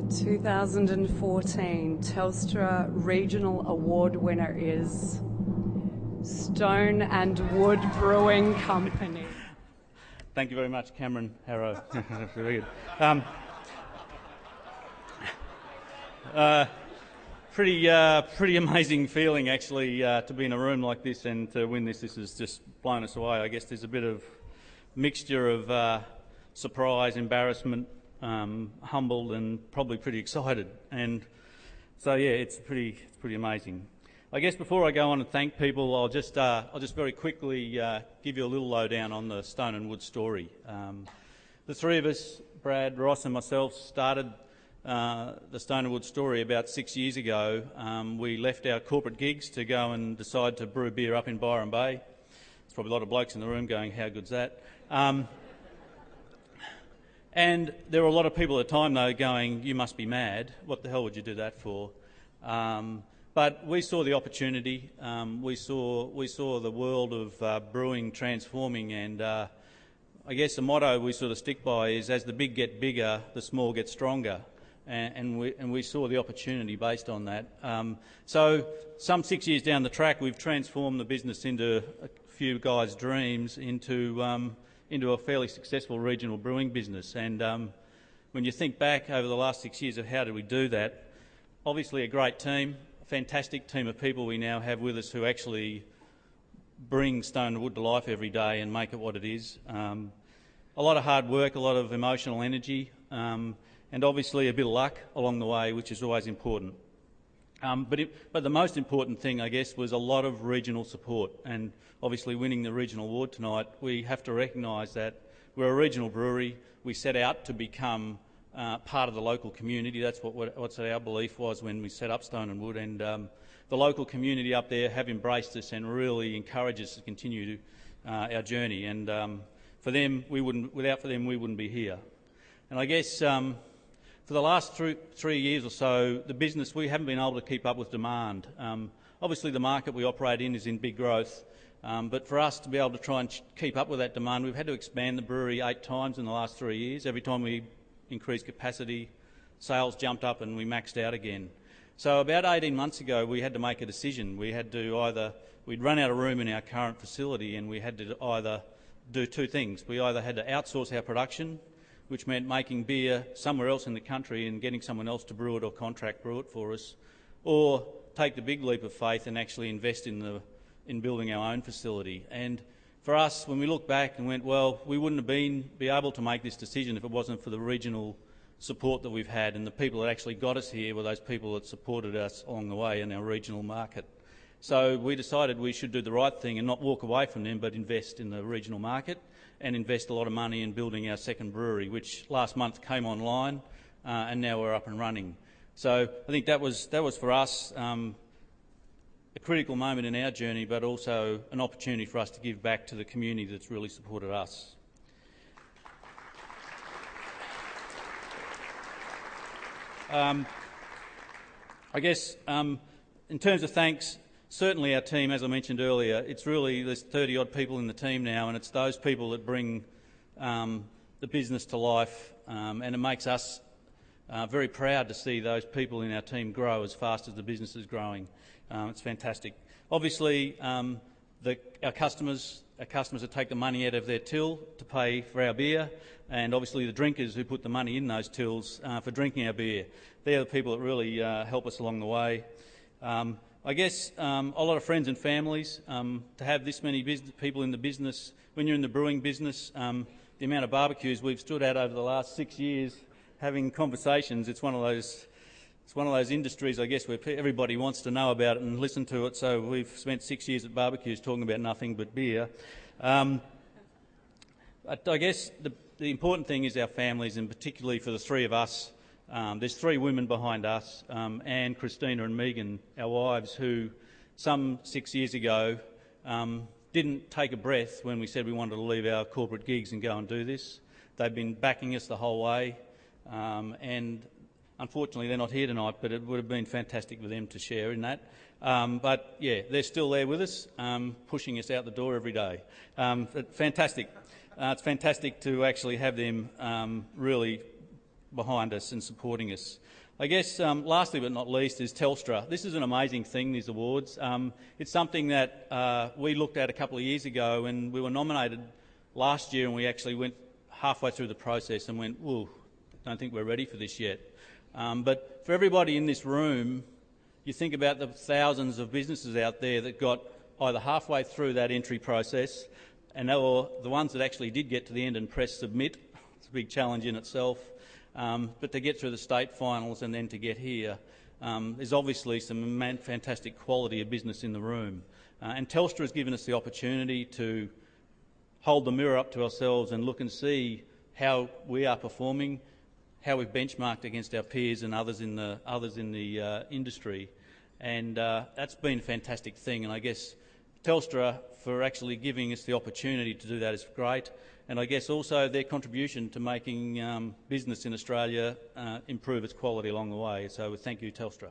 2014 Telstra Regional Award winner is Stone and Wood Brewing Company. Thank you very much, Cameron Harrow. Very good. Pretty amazing feeling, actually, to be in a room like this and to win this. This has just blown us away. I guess there's a bit of mixture of surprise, embarrassment, humbled, and probably pretty excited. And so, yeah, it's pretty amazing. I guess before I go on and thank people, I'll just very quickly give you a little lowdown on the Stone and Wood story. The three of us, Brad, Ross, and myself, started the Stone and Wood story about 6 years ago. We left our corporate gigs to go and decide to brew beer up in Byron Bay. There's probably a lot of blokes in the room going, "How good's that?" And there were a lot of people at the time, though, going, "You must be mad. What the hell would you do that for?" But we saw the opportunity. We saw the world of brewing transforming, and I guess the motto we sort of stick by is, "As the big get bigger, the small get stronger." And we saw the opportunity based on that. So some 6 years down the track, we've transformed the business into a few guys' dreams into a fairly successful regional brewing business. And when you think back over the last 6 years of how did we do that, obviously a great team, a fantastic team of people we now have with us who actually bring Stone and Wood to life every day and make it what it is. A lot of hard work, a lot of emotional energy, and obviously a bit of luck along the way, which is always important. But the most important thing, I guess, was a lot of regional support. And obviously winning the regional award tonight, we have to recognise that we're a regional brewery. We set out to become part of the local community. That's what our belief was when we set up Stone and Wood. And the local community up there have embraced us and really encouraged us to continue our journey. And without them, we wouldn't be here. And I guess for the last 3 years or so, the business, we haven't been able to keep up with demand. Obviously the market we operate in is in big growth, but for us to be able to try and keep up with that demand, we've had to expand the brewery 8 times in the last 3 years. Every time we increased capacity, sales jumped up and we maxed out again. So about 18 months ago, we had to make a decision. We'd run out of room in our current facility, and we had to either do 2 things. We either had to outsource our production, which meant making beer somewhere else in the country and getting someone else to brew it or contract brew it for us, or take the big leap of faith and actually invest in building our own facility. And for us, when we look back and went, well, we wouldn't have be able to make this decision if it wasn't for the regional support that we've had, and the people that actually got us here were those people that supported us along the way in our regional market. So we decided we should do the right thing and not walk away from them, but invest in the regional market and invest a lot of money in building our second brewery, which last month came online, and now we're up and running. So I think that was for us a critical moment in our journey, but also an opportunity for us to give back to the community that's really supported us. I guess in terms of thanks, certainly our team, as I mentioned earlier, there's 30-odd people in the team now, and it's those people that bring the business to life, and it makes us very proud to see those people in our team grow as fast as the business is growing. It's fantastic. Obviously, our customers that take the money out of their till to pay for our beer, and obviously the drinkers who put the money in those tills for drinking our beer. They're the people that really help us along the way. I guess a lot of friends and families, to have this many people in the business. When you're in the brewing business, the amount of barbecues we've stood at over the last 6 years having conversations, it's one of those industries, I guess, where everybody wants to know about it and listen to it. So we've spent 6 years at barbecues talking about nothing but beer. I guess the important thing is our families, and particularly for the 3 of us. There's 3 women behind us, Anne, Christina and Megan, our wives, who some 6 years ago didn't take a breath when we said we wanted to leave our corporate gigs and go and do this. They've been backing us the whole way, and unfortunately they're not here tonight, but it would have been fantastic for them to share in that. But yeah, they're still there with us, pushing us out the door every day. Fantastic. It's fantastic to actually have them really behind us and supporting us. I guess lastly but not least is Telstra. This is an amazing thing, these awards. It's something that we looked at a couple of years ago, and we were nominated last year, and we actually went halfway through the process and went, "Ooh, don't think we're ready for this yet." But for everybody in this room, you think about the thousands of businesses out there that got either halfway through that entry process, or the ones that actually did get to the end and press submit. It's a big challenge in itself. But to get through the state finals and then to get here, there's obviously some fantastic quality of business in the room. And Telstra has given us the opportunity to hold the mirror up to ourselves and look and see how we are performing, how we've benchmarked against our peers and others in the industry, and that's been a fantastic thing. And I guess Telstra, for actually giving us the opportunity to do that, is great. And I guess also their contribution to making business in Australia improve its quality along the way. So thank you, Telstra.